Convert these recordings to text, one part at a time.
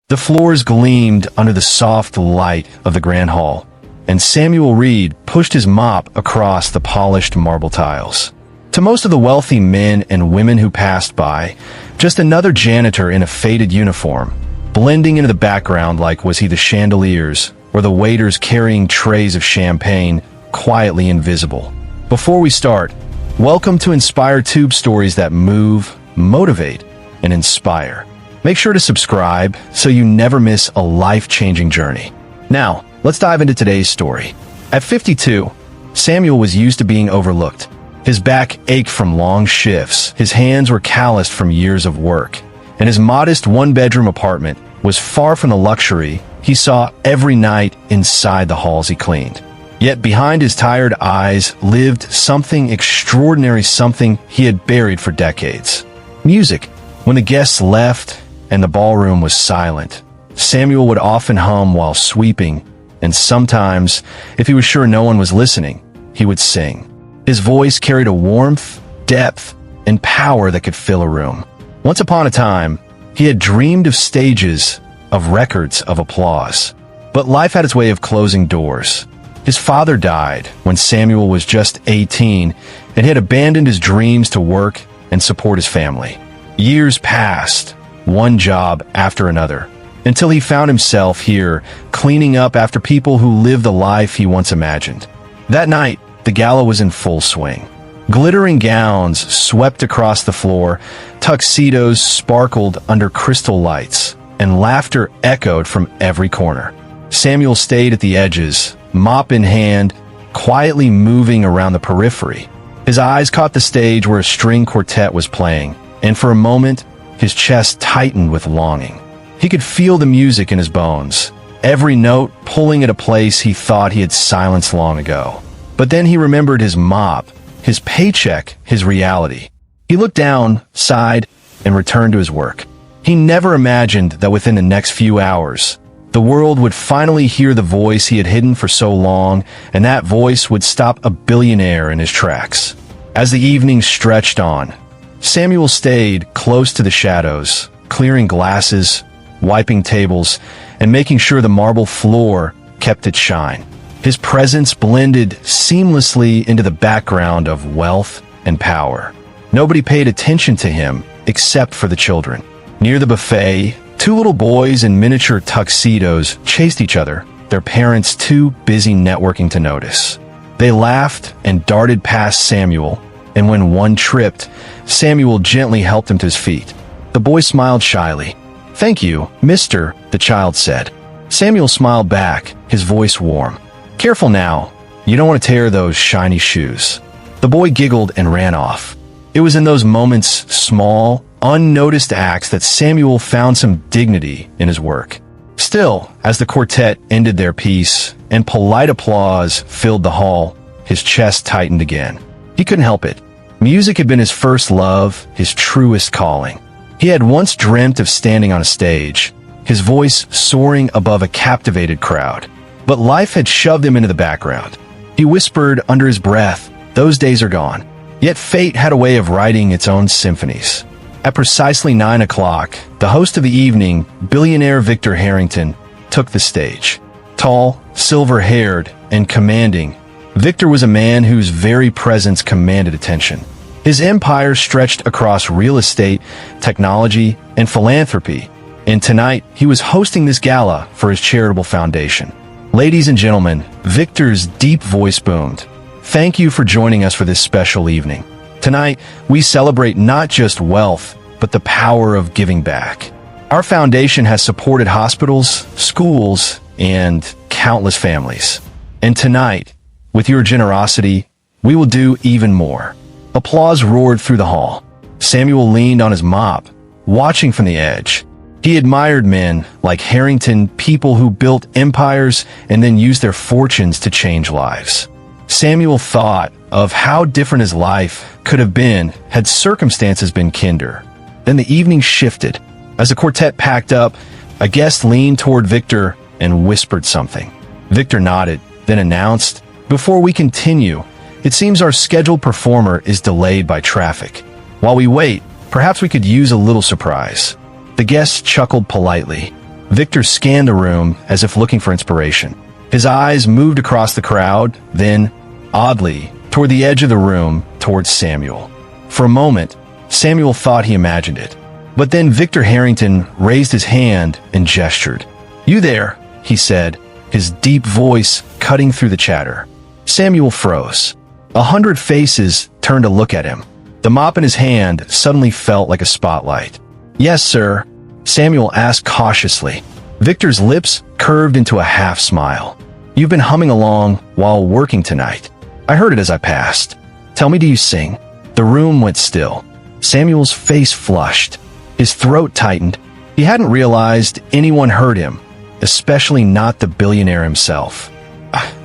The floors gleamed under the soft light of the grand hall, and Samuel Reed pushed his mop across the polished marble tiles. To most of the wealthy men and women who passed by, just another janitor in a faded uniform, blending into the background like was he the chandeliers or the waiters carrying trays of champagne, quietly invisible. Before we start, welcome to InspireTube, stories that move, motivate, and inspire. Make sure to subscribe so you never miss a life-changing journey. Now, let's dive into today's story. At 52, Samuel was used to being overlooked. His back ached from long shifts, his hands were calloused from years of work, and his modest one-bedroom apartment was far from the luxury he saw every night inside the halls he cleaned. Yet behind his tired eyes lived something extraordinary, something he had buried for decades. Music. When the guests left and the ballroom was silent, Samuel would often hum while sweeping, and sometimes, if he was sure no one was listening, he would sing. His voice carried a warmth, depth, and power that could fill a room. Once upon a time, he had dreamed of stages, of records of applause. But life had its way of closing doors. His father died when Samuel was just 18, and he had abandoned his dreams to work and support his family. Years passed, one job after another, until he found himself here, cleaning up after people who lived the life he once imagined. That night, the gala was in full swing. Glittering gowns swept across the floor, tuxedos sparkled under crystal lights, and laughter echoed from every corner. Samuel stayed at the edges, mop in hand, quietly moving around the periphery. His eyes caught the stage where a string quartet was playing, and for a moment, his chest tightened with longing. He could feel the music in his bones, every note pulling at a place he thought he had silenced long ago. But then he remembered his mop, his paycheck, his reality. He looked down, sighed, and returned to his work. He never imagined that within the next few hours, the world would finally hear the voice he had hidden for so long, and that voice would stop a billionaire in his tracks. As the evening stretched on, Samuel stayed close to the shadows, clearing glasses, wiping tables, and making sure the marble floor kept its shine. His presence blended seamlessly into the background of wealth and power. Nobody paid attention to him except for the children. Near the buffet, two little boys in miniature tuxedos chased each other, their parents too busy networking to notice. They laughed and darted past Samuel, and when one tripped, Samuel gently helped him to his feet. The boy smiled shyly. "Thank you, mister," the child said. Samuel smiled back, his voice warm. "Careful now. You don't want to tear those shiny shoes." The boy giggled and ran off. It was in those moments, small, unnoticed acts, that Samuel found some dignity in his work. Still, as the quartet ended their piece and polite applause filled the hall, his chest tightened again. He couldn't help it. Music had been his first love, his truest calling. He had once dreamt of standing on a stage, his voice soaring above a captivated crowd. But life had shoved him into the background. He whispered under his breath, "Those days are gone." Yet fate had a way of writing its own symphonies. At precisely 9 o'clock, the host of the evening, billionaire Victor Harrington, took the stage. Tall, silver-haired, and commanding, Victor was a man whose very presence commanded attention. His empire stretched across real estate, technology, and philanthropy, and tonight he was hosting this gala for his charitable foundation. Ladies and gentlemen, Victor's deep voice boomed. Thank you for joining us for this special evening. Tonight, we celebrate not just wealth, but the power of giving back. Our foundation has supported hospitals, schools, and countless families. And tonight, with your generosity, we will do even more. Applause roared through the hall. Samuel leaned on his mop, watching from the edge. He admired men like Harrington, people who built empires and then used their fortunes to change lives. Samuel thought of how different his life could have been had circumstances been kinder. Then the evening shifted. As the quartet packed up, a guest leaned toward Victor and whispered something. Victor nodded, then announced, "Before we continue, it seems our scheduled performer is delayed by traffic. While we wait, perhaps we could use a little surprise." The guest chuckled politely. Victor scanned the room as if looking for inspiration. His eyes moved across the crowd, then, oddly, toward the edge of the room, towards Samuel. For a moment, Samuel thought he imagined it. But then Victor Harrington raised his hand and gestured. "You there," he said, his deep voice cutting through the chatter. Samuel froze. 100 faces turned to look at him. The mop in his hand suddenly felt like a spotlight. "Yes, sir," Samuel asked cautiously. Victor's lips curved into a half smile. "You've been humming along while working tonight. I heard it as I passed. Tell me, do you sing?" The room went still. Samuel's face flushed. His throat tightened. He hadn't realized anyone heard him, especially not the billionaire himself.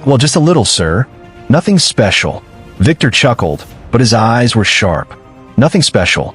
"Well, just a little, sir. Nothing special." Victor chuckled, but his eyes were sharp. "Nothing special.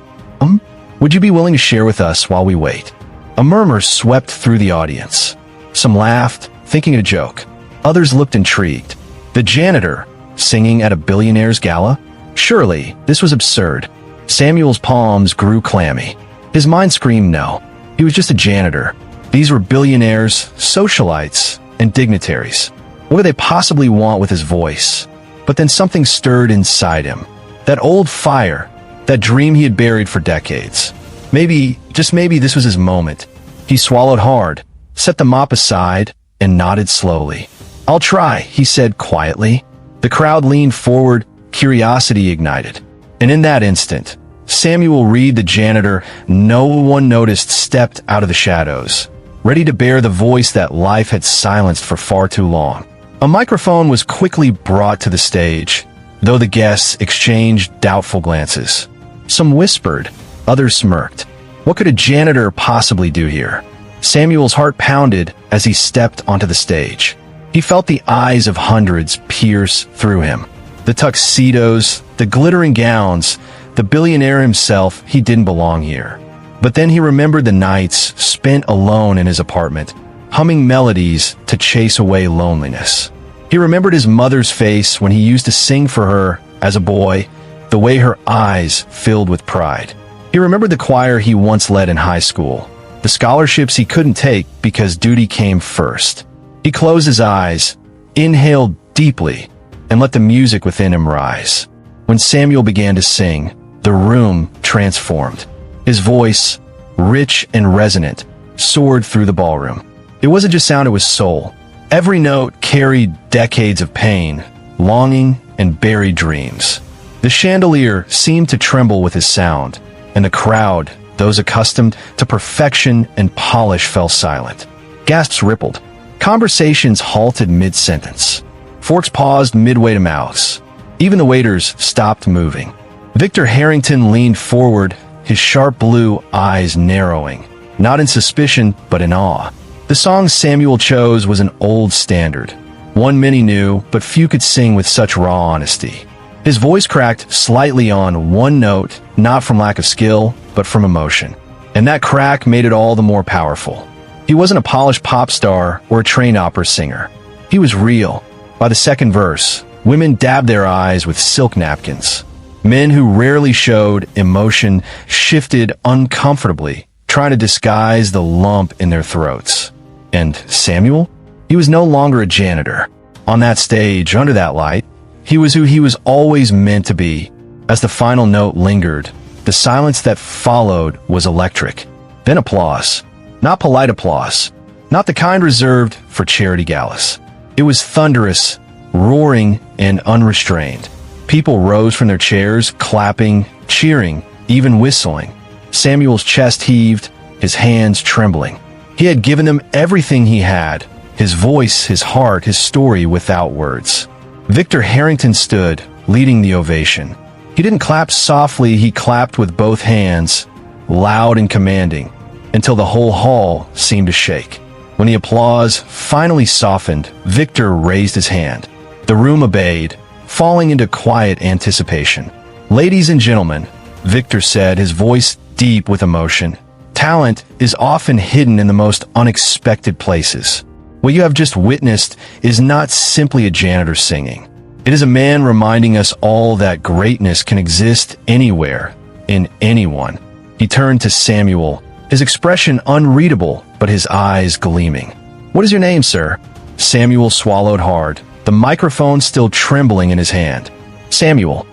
Would you be willing to share with us while we wait?" A murmur swept through the audience. Some laughed, thinking it a joke. Others looked intrigued. The janitor, singing at a billionaire's gala? Surely, this was absurd. Samuel's palms grew clammy. His mind screamed no. He was just a janitor. These were billionaires, socialites, and dignitaries. What could they possibly want with his voice? But then something stirred inside him. That old fire, that dream he had buried for decades. Maybe, just maybe, this was his moment. He swallowed hard, set the mop aside, and nodded slowly. "I'll try," he said quietly. The crowd leaned forward, curiosity ignited. And in that instant, Samuel Reed, the janitor, no one noticed, stepped out of the shadows, ready to bear the voice that life had silenced for far too long. A microphone was quickly brought to the stage, though the guests exchanged doubtful glances. Some whispered, others smirked. What could a janitor possibly do here? Samuel's heart pounded as he stepped onto the stage. He felt the eyes of hundreds pierce through him. The tuxedos, the glittering gowns, the billionaire himself, he didn't belong here. But then he remembered the nights spent alone in his apartment, humming melodies to chase away loneliness. He remembered his mother's face when he used to sing for her as a boy, the way her eyes filled with pride. He remembered the choir he once led in high school, the scholarships he couldn't take because duty came first. He closed his eyes, inhaled deeply, and let the music within him rise. When Samuel began to sing, the room transformed. His voice, rich and resonant, soared through the ballroom. It wasn't just sound, it was soul. Every note carried decades of pain, longing, and buried dreams. The chandelier seemed to tremble with his sound, and the crowd, those accustomed to perfection and polish, fell silent. Gasps rippled. Conversations halted mid-sentence. Forks paused midway to mouths. Even the waiters stopped moving. Victor Harrington leaned forward, his sharp blue eyes narrowing, not in suspicion, but in awe. The song Samuel chose was an old standard, one many knew, but few could sing with such raw honesty. His voice cracked slightly on one note, not from lack of skill, but from emotion. And that crack made it all the more powerful. He wasn't a polished pop star or a trained opera singer. He was real. By the second verse, women dabbed their eyes with silk napkins. Men who rarely showed emotion shifted uncomfortably, trying to disguise the lump in their throats. And Samuel? He was no longer a janitor. On that stage, under that light, he was who he was always meant to be. As the final note lingered, the silence that followed was electric. Then applause. Not polite applause. Not the kind reserved for charity galas. It was thunderous, roaring, and unrestrained. People rose from their chairs, clapping, cheering, even whistling. Samuel's chest heaved, his hands trembling. He had given them everything he had, his voice, his heart, his story, without words. Victor Harrington stood, leading the ovation. He didn't clap softly, he clapped with both hands, loud and commanding, until the whole hall seemed to shake. When the applause finally softened, Victor raised his hand. The room obeyed, falling into quiet anticipation. "Ladies and gentlemen," Victor said, his voice deep with emotion, "talent is often hidden in the most unexpected places. What you have just witnessed is not simply a janitor singing. It is a man reminding us all that greatness can exist anywhere, in anyone." He turned to Samuel, his expression unreadable, but his eyes gleaming. "What is your name, sir?" Samuel swallowed hard, the microphone still trembling in his hand. Samuel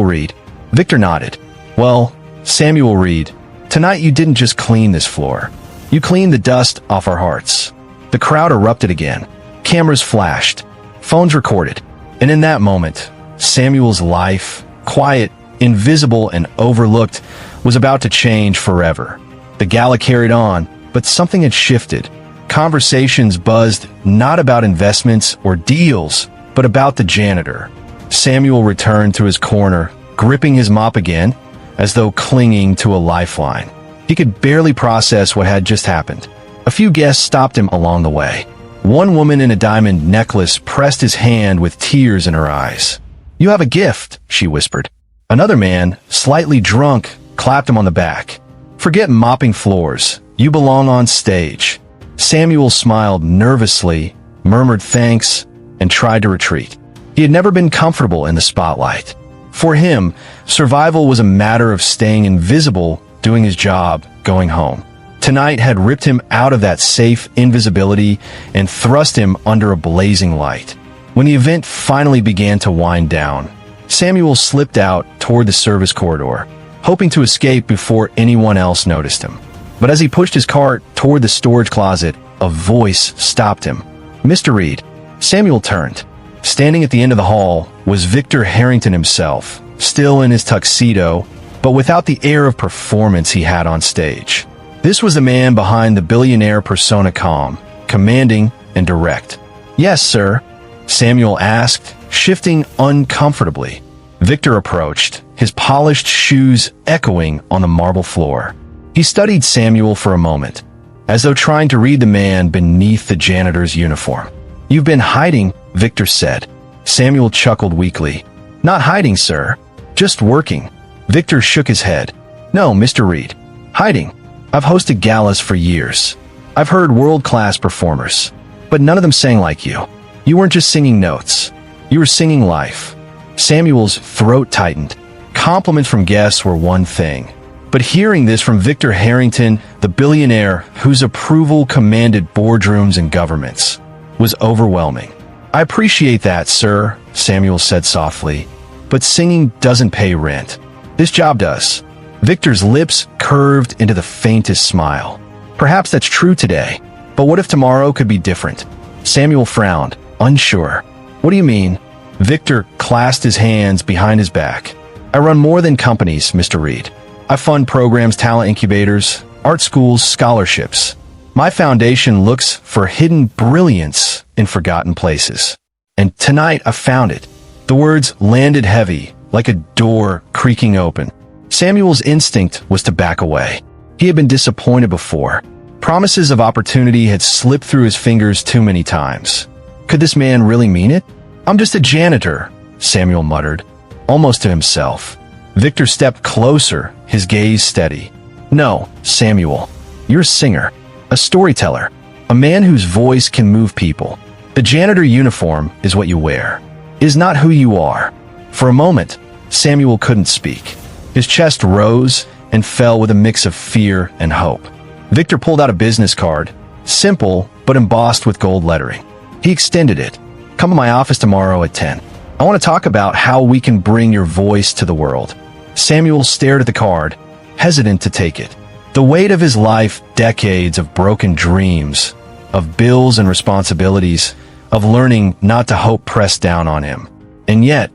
Reed." Victor nodded. "Well, Samuel Reed, tonight you didn't just clean this floor. You cleaned the dust off our hearts." The crowd erupted again. Cameras flashed. Phones recorded. And in that moment, Samuel's life, quiet, invisible, and overlooked, was about to change forever. The gala carried on, but something had shifted. Conversations buzzed not about investments or deals, but about the janitor. Samuel returned to his corner, gripping his mop again, as though clinging to a lifeline. He could barely process what had just happened. A few guests stopped him along the way. One woman in a diamond necklace pressed his hand with tears in her eyes. "You have a gift," she whispered. Another man, slightly drunk, clapped him on the back. "Forget mopping floors. You belong on stage." Samuel smiled nervously, murmured thanks, and tried to retreat. He had never been comfortable in the spotlight. For him, survival was a matter of staying invisible, doing his job, going home. Tonight had ripped him out of that safe invisibility and thrust him under a blazing light. When the event finally began to wind down, Samuel slipped out toward the service corridor, hoping to escape before anyone else noticed him. But as he pushed his cart toward the storage closet, a voice stopped him. "Mr. Reed." Samuel turned. Standing at the end of the hall was Victor Harrington himself, still in his tuxedo, but without the air of performance he had on stage. This was the man behind the billionaire persona, calm, commanding, and direct. "Yes, sir?" Samuel asked, shifting uncomfortably. Victor approached, his polished shoes echoing on the marble floor. He studied Samuel for a moment, as though trying to read the man beneath the janitor's uniform. "You've been hiding," Victor said. Samuel chuckled weakly. "Not hiding, sir. Just working." Victor shook his head. "No, Mr. Reed. Hiding. I've hosted galas for years. I've heard world-class performers, but none of them sang like you. You weren't just singing notes. You were singing life." Samuel's throat tightened. Compliments from guests were one thing, but hearing this from Victor Harrington, the billionaire whose approval commanded boardrooms and governments, was overwhelming. "I appreciate that, sir," Samuel said softly, "but singing doesn't pay rent. This job does." Victor's lips curved into the faintest smile. "Perhaps that's true today, but what if tomorrow could be different?" Samuel frowned, unsure. "What do you mean?" Victor clasped his hands behind his back. "I run more than companies, Mr. Reed. I fund programs, talent incubators, art schools, scholarships. My foundation looks for hidden brilliance in forgotten places. And tonight I found it." The words landed heavy, like a door creaking open. Samuel's instinct was to back away. He had been disappointed before. Promises of opportunity had slipped through his fingers too many times. Could this man really mean it? "I'm just a janitor," Samuel muttered, almost to himself. Victor stepped closer, his gaze steady. "No, Samuel. You're a singer, a storyteller, a man whose voice can move people. The janitor uniform is what you wear. It is not who you are." For a moment, Samuel couldn't speak. His chest rose and fell with a mix of fear and hope. Victor pulled out a business card, simple but embossed with gold lettering. He extended it. "Come to my office tomorrow at 10. I want to talk about how we can bring your voice to the world." Samuel stared at the card, hesitant to take it. The weight of his life, decades of broken dreams, of bills and responsibilities, of learning not to hope pressed down on him. And yet,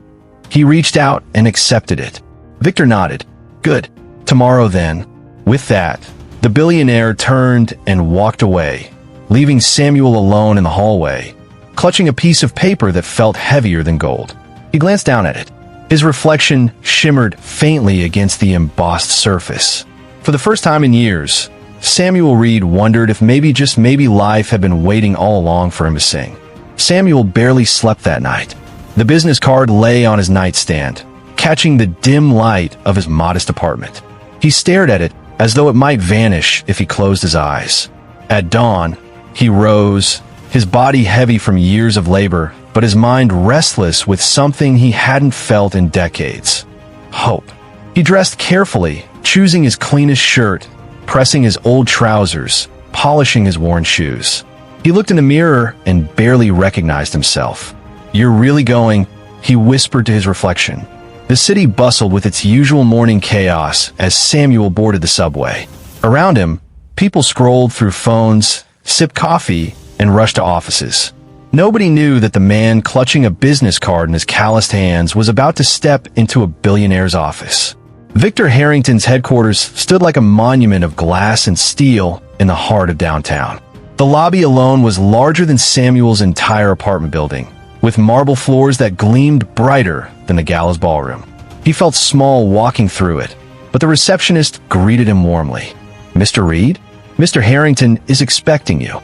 he reached out and accepted it. Victor nodded. "Good. Tomorrow then." With that, the billionaire turned and walked away, leaving Samuel alone in the hallway, clutching a piece of paper that felt heavier than gold. He glanced down at it. His reflection shimmered faintly against the embossed surface. For the first time in years, Samuel Reed wondered if maybe, just maybe, life had been waiting all along for him to sing. Samuel barely slept that night. The business card lay on his nightstand, catching the dim light of his modest apartment. He stared at it as though it might vanish if he closed his eyes. At dawn, he rose, his body heavy from years of labor, but his mind restless with something he hadn't felt in decades. Hope. He dressed carefully, choosing his cleanest shirt, pressing his old trousers, polishing his worn shoes. He looked in the mirror and barely recognized himself. "You're really going?" he whispered to his reflection. The city bustled with its usual morning chaos as Samuel boarded the subway. Around him, people scrolled through phones, sipped coffee, and rushed to offices. Nobody knew that the man clutching a business card in his calloused hands was about to step into a billionaire's office. Victor Harrington's headquarters stood like a monument of glass and steel in the heart of downtown. The lobby alone was larger than Samuel's entire apartment building, with marble floors that gleamed brighter than the Gala's ballroom. He felt small walking through it, but the receptionist greeted him warmly. "Mr. Reed, Mr. Harrington is expecting you."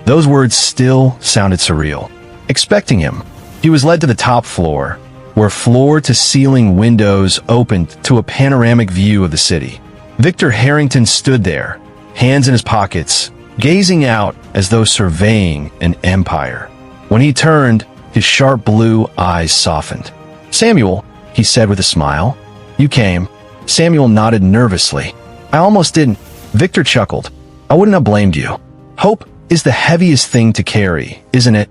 Those words still sounded surreal. Expecting him. He was led to the top floor, where floor-to-ceiling windows opened to a panoramic view of the city. Victor Harrington stood there, hands in his pockets, gazing out as though surveying an empire. When he turned, his sharp blue eyes softened. "Samuel," he said with a smile. "You came." Samuel nodded nervously. "I almost didn't." Victor chuckled. "I wouldn't have blamed you. Hope is the heaviest thing to carry, isn't it?"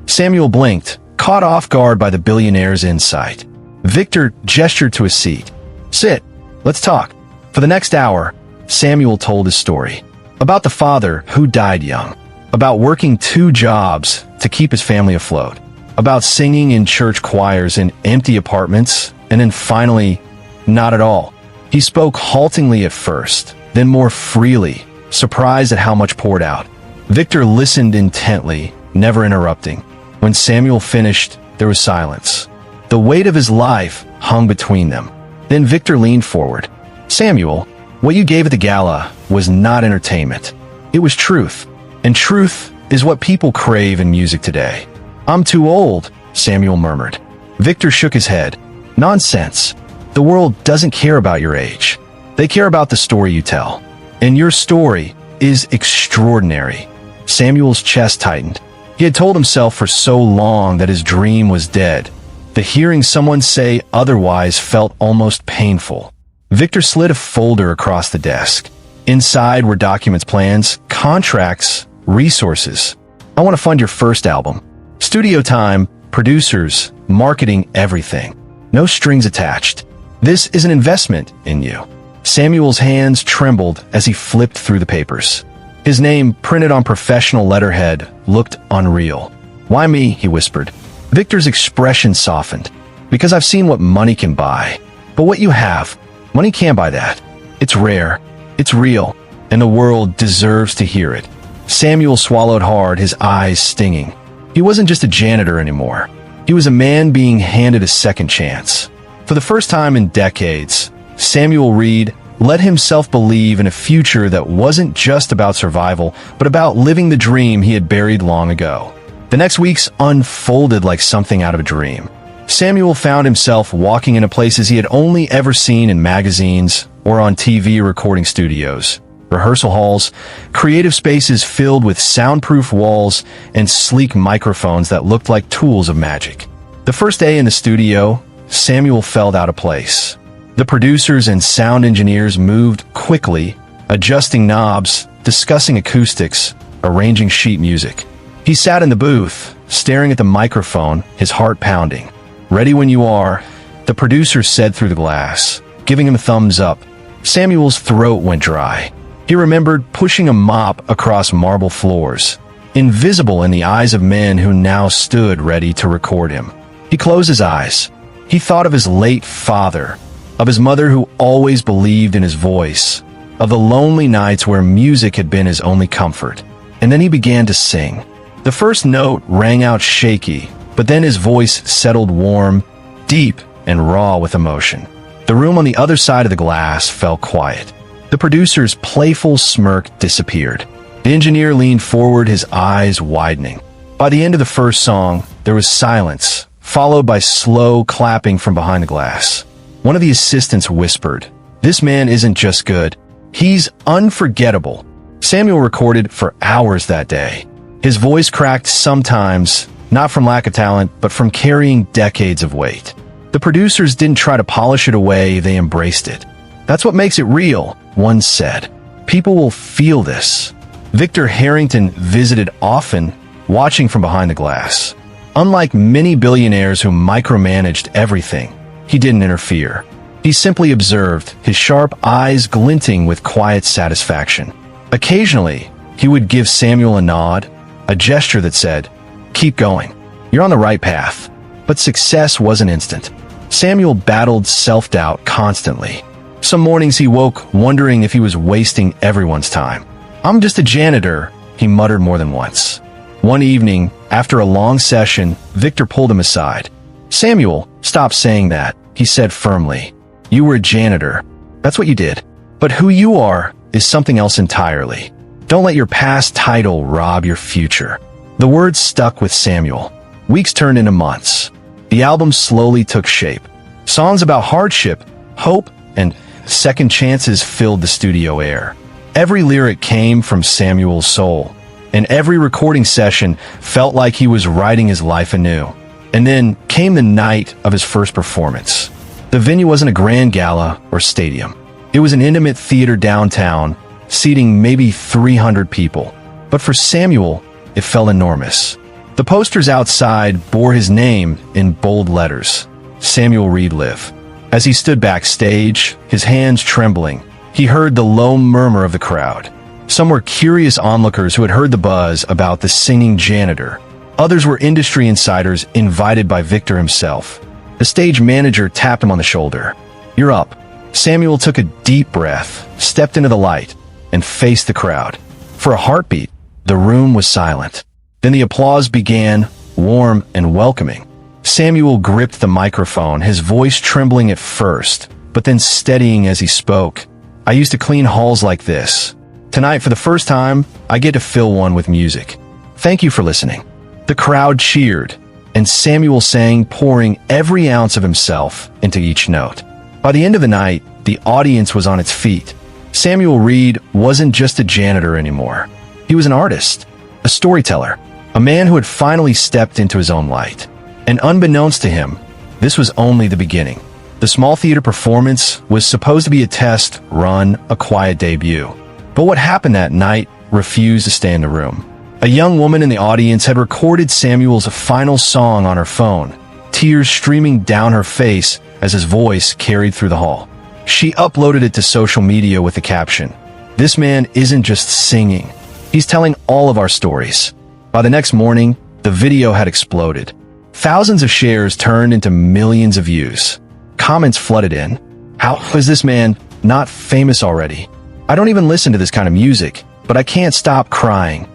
Samuel blinked, caught off guard by the billionaire's insight. Victor gestured to a seat. "Sit. Let's talk." For the next hour, Samuel told his story. About the father who died young. About working 2 jobs to keep his family afloat. About singing in church choirs in empty apartments, and then finally, not at all. He spoke haltingly at first, then more freely, surprised at how much poured out. Victor listened intently, never interrupting. When Samuel finished, there was silence. The weight of his life hung between them. Then Victor leaned forward. "Samuel, what you gave at the gala was not entertainment. It was truth. And truth is what people crave in music today." "I'm too old," Samuel murmured. Victor shook his head. "Nonsense. The world doesn't care about your age. They care about the story you tell. And your story is extraordinary." Samuel's chest tightened. He had told himself for so long that his dream was dead, that hearing someone say otherwise felt almost painful. Victor slid a folder across the desk. Inside were documents, plans, contracts, resources. "I want to fund your first album. Studio time, producers, marketing, everything. No strings attached. This is an investment in you." Samuel's hands trembled as he flipped through the papers. His name, printed on professional letterhead, looked unreal. "Why me?" he whispered. Victor's expression softened. "Because I've seen what money can buy. But what you have, money can't buy that. It's rare. It's real. And the world deserves to hear it." Samuel swallowed hard, his eyes stinging. He wasn't just a janitor anymore. He was a man being handed a second chance. For the first time in decades, Samuel Reed let himself believe in a future that wasn't just about survival, but about living the dream he had buried long ago. The next weeks unfolded like something out of a dream. Samuel found himself walking into places he had only ever seen in magazines or on TV recording studios, rehearsal halls, creative spaces filled with soundproof walls and sleek microphones that looked like tools of magic. The first day in the studio, Samuel felt out of place. The producers and sound engineers moved quickly, adjusting knobs, discussing acoustics, arranging sheet music. He sat in the booth, staring at the microphone, his heart pounding. "Ready when you are," the producer said through the glass, giving him a thumbs up. Samuel's throat went dry. He remembered pushing a mop across marble floors, invisible in the eyes of men who now stood ready to record him. He closed his eyes. He thought of his late father, of his mother who always believed in his voice, of the lonely nights where music had been his only comfort. And then he began to sing. The first note rang out shaky, but then his voice settled warm, deep, and raw with emotion. The room on the other side of the glass fell quiet. The producer's playful smirk disappeared. The engineer leaned forward, his eyes widening. By the end of the first song, there was silence, followed by slow clapping from behind the glass. One of the assistants whispered, "This man isn't just good. He's unforgettable." Samuel recorded for hours that day. His voice cracked sometimes, not from lack of talent, but from carrying decades of weight. The producers didn't try to polish it away, they embraced it. "That's what makes it real," one said. People will feel this. Victor Harrington visited often, watching from behind the glass. Unlike many billionaires who micromanaged everything, he didn't interfere. He simply observed, his sharp eyes glinting with quiet satisfaction. Occasionally, he would give Samuel a nod, a gesture that said, "Keep going. You're on the right path." But success wasn't instant. Samuel battled self-doubt constantly. Some mornings he woke wondering if he was wasting everyone's time. "I'm just a janitor," he muttered more than once. One evening, after a long session, Victor pulled him aside. "Samuel, stop saying that," he said firmly. "You were a janitor. That's what you did. But who you are is something else entirely. Don't let your past title rob your future." The words stuck with Samuel. Weeks turned into months. The album slowly took shape. Songs about hardship, hope, and second chances filled the studio air. Every lyric came from Samuel's soul, and every recording session felt like he was writing his life anew. And then came the night of his first performance. The venue wasn't a grand gala or stadium. It was an intimate theater downtown, seating maybe 300 people. But for Samuel, it felt enormous. The posters outside bore his name in bold letters, Samuel Reed Live. As he stood backstage, his hands trembling, he heard the low murmur of the crowd. Some were curious onlookers who had heard the buzz about the singing janitor. Others were industry insiders invited by Victor himself. The stage manager tapped him on the shoulder. "You're up." Samuel took a deep breath, stepped into the light, and faced the crowd. For a heartbeat, the room was silent. Then the applause began, warm and welcoming. Samuel gripped the microphone, his voice trembling at first, but then steadying as he spoke. "I used to clean halls like this. Tonight, for the first time, I get to fill one with music. Thank you for listening." The crowd cheered, and Samuel sang, pouring every ounce of himself into each note. By the end of the night, the audience was on its feet. Samuel Reed wasn't just a janitor anymore. He was an artist, a storyteller, a man who had finally stepped into his own light. And unbeknownst to him, this was only the beginning. The small theater performance was supposed to be a test run, a quiet debut. But what happened that night refused to stay in the room. A young woman in the audience had recorded Samuel's final song on her phone, tears streaming down her face as his voice carried through the hall. She uploaded it to social media with the caption, "This man isn't just singing. He's telling all of our stories." By the next morning, the video had exploded. Thousands of shares turned into millions of views. Comments flooded in. "How is this man not famous already? I don't even listen to this kind of music, but I can't stop crying."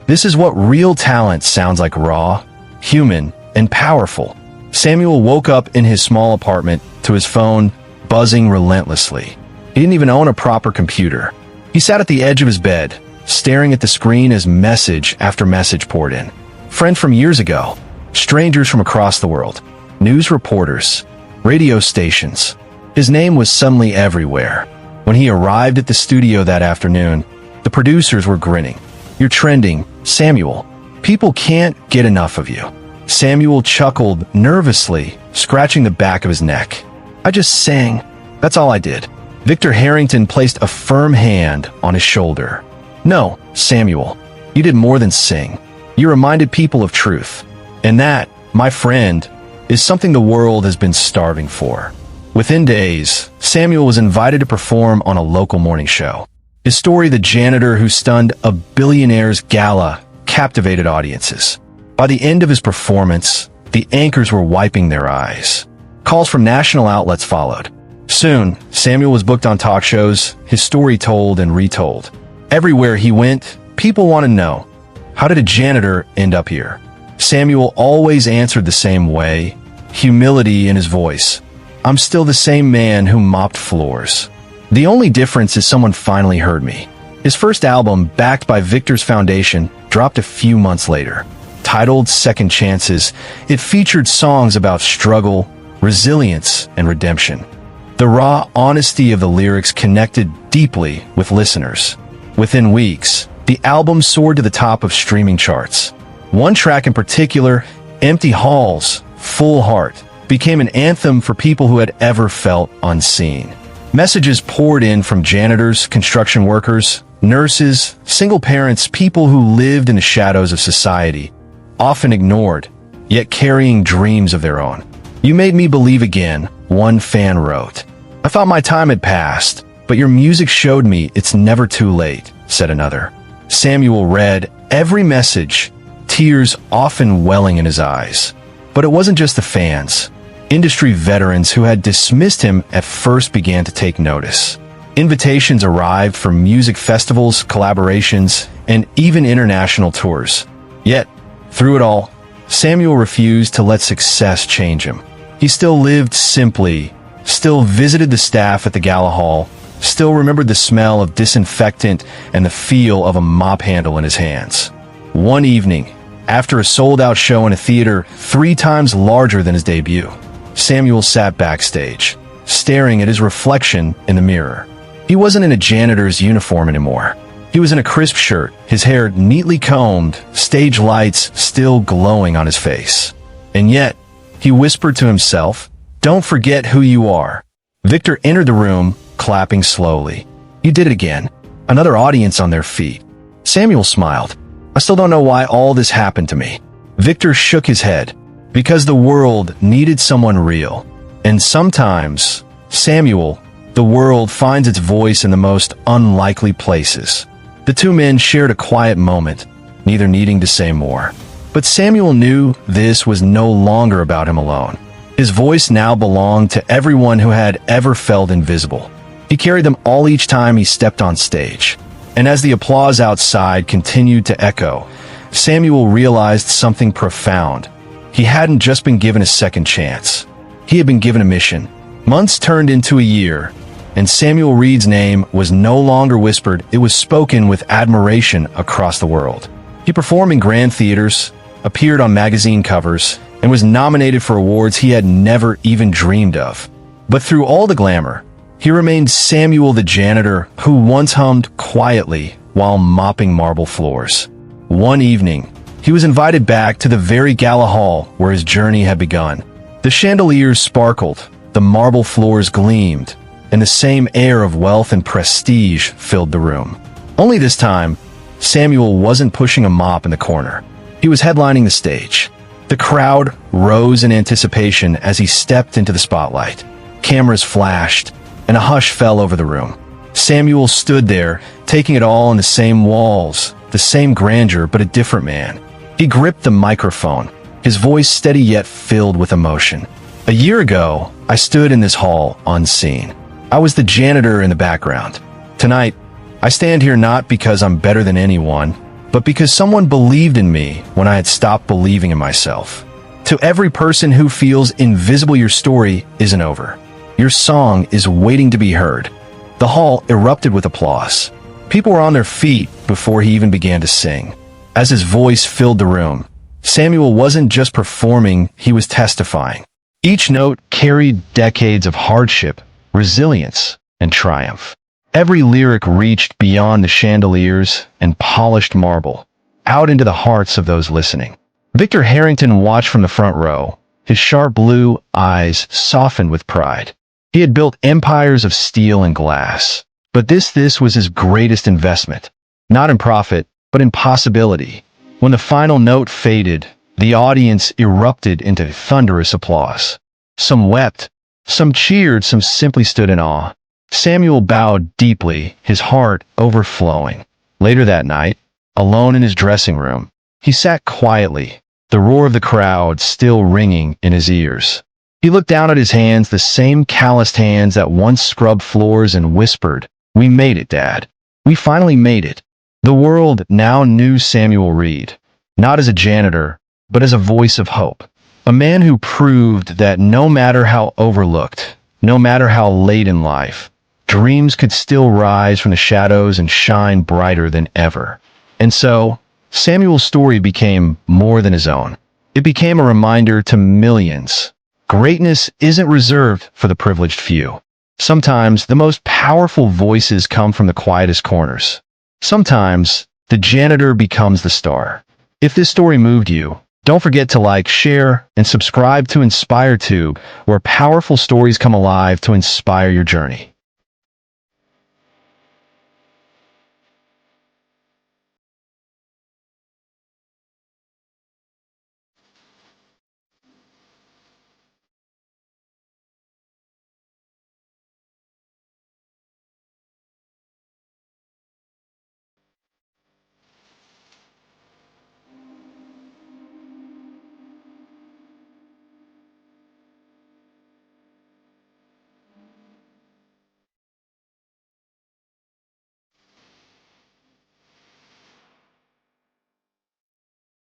This is what real talent sounds like: raw, human, and powerful. Samuel woke up in his small apartment to his phone buzzing relentlessly. He didn't even own a proper computer. He sat at the edge of his bed, staring at the screen as message after message poured in. Friend from years ago, strangers from across the world, news reporters, radio stations. His name was suddenly everywhere. When he arrived at the studio that afternoon, the producers were grinning. "You're trending, Samuel. People can't get enough of you." Samuel chuckled nervously, scratching the back of his neck. "I just sang. That's all I did." Victor Harrington placed a firm hand on his shoulder. "No, Samuel, you did more than sing. You reminded people of truth. And that, my friend, is something the world has been starving for." Within days, Samuel was invited to perform on a local morning show. His story, the janitor who stunned a Billionaire's Gala, captivated audiences. By the end of his performance, the anchors were wiping their eyes. Calls from national outlets followed. Soon, Samuel was booked on talk shows, his story told and retold. Everywhere he went, people wanted to know, how did a janitor end up here? Samuel always answered the same way, humility in his voice. "I'm still the same man who mopped floors. The only difference is someone finally heard me." His first album, backed by Victor's Foundation, dropped a few months later. Titled Second Chances, it featured songs about struggle, resilience, and redemption. The raw honesty of the lyrics connected deeply with listeners. Within weeks, the album soared to the top of streaming charts. One track in particular, Empty Halls, Full Heart, became an anthem for people who had ever felt unseen. Messages poured in from janitors, construction workers, nurses, single parents, people who lived in the shadows of society, often ignored, yet carrying dreams of their own. "You made me believe again," one fan wrote. "I thought my time had passed, but your music showed me it's never too late," said another. Samuel read every message, tears often welling in his eyes. But it wasn't just the fans. Industry veterans who had dismissed him at first began to take notice. Invitations arrived for music festivals, collaborations, and even international tours. Yet, through it all, Samuel refused to let success change him. He still lived simply, still visited the staff at the Gala Hall, still remembered the smell of disinfectant and the feel of a mop handle in his hands. One evening, after a sold-out show in a theater 3 times larger than his debut, Samuel sat backstage, staring at his reflection in the mirror. He wasn't in a janitor's uniform anymore. He was in a crisp shirt, his hair neatly combed, stage lights still glowing on his face. And yet, he whispered to himself, "Don't forget who you are." Victor entered the room, clapping slowly. He did it again. Another audience on their feet. Samuel smiled. "I still don't know why all this happened to me." Victor shook his head. "Because the world needed someone real. And sometimes, Samuel, the world finds its voice in the most unlikely places." The two men shared a quiet moment, neither needing to say more. But Samuel knew this was no longer about him alone. His voice now belonged to everyone who had ever felt invisible. He carried them all each time he stepped on stage. And as the applause outside continued to echo, Samuel realized something profound. He hadn't just been given a second chance. He had been given a mission. Months turned into a year, and Samuel Reed's name was no longer whispered, it was spoken with admiration across the world. He performed in grand theaters, appeared on magazine covers, and was nominated for awards he had never even dreamed of. But through all the glamour, he remained Samuel the janitor who once hummed quietly while mopping marble floors. One evening, he was invited back to the very Gala Hall where his journey had begun. The chandeliers sparkled, the marble floors gleamed, and the same air of wealth and prestige filled the room. Only this time, Samuel wasn't pushing a mop in the corner. He was headlining the stage. The crowd rose in anticipation as he stepped into the spotlight. Cameras flashed, and a hush fell over the room. Samuel stood there, taking it all on the same walls, the same grandeur, but a different man. He gripped the microphone, his voice steady yet filled with emotion. "A year ago, I stood in this hall unseen. I was the janitor in the background. Tonight, I stand here not because I'm better than anyone, but because someone believed in me when I had stopped believing in myself. To every person who feels invisible, your story isn't over. Your song is waiting to be heard." The hall erupted with applause. People were on their feet before he even began to sing. As his voice filled the room, Samuel wasn't just performing, he was testifying. Each note carried decades of hardship, resilience, and triumph. Every lyric reached beyond the chandeliers and polished marble, out into the hearts of those listening. Victor Harrington watched from the front row, his sharp blue eyes softened with pride. He had built empires of steel and glass, but this was his greatest investment. Not in profit, but in possibility. When the final note faded, the audience erupted into thunderous applause. Some wept, some cheered, some simply stood in awe. Samuel bowed deeply, his heart overflowing. Later that night, alone in his dressing room, he sat quietly, the roar of the crowd still ringing in his ears. He looked down at his hands, the same calloused hands that once scrubbed floors, and whispered, "We made it, Dad. We finally made it." The world now knew Samuel Reed, not as a janitor, but as a voice of hope. A man who proved that no matter how overlooked, no matter how late in life, dreams could still rise from the shadows and shine brighter than ever. And so, Samuel's story became more than his own. It became a reminder to millions. Greatness isn't reserved for the privileged few. Sometimes the most powerful voices come from the quietest corners. Sometimes the janitor becomes the star. If this story moved you, don't forget to like, share, and subscribe to InspireTube, where powerful stories come alive to inspire your journey.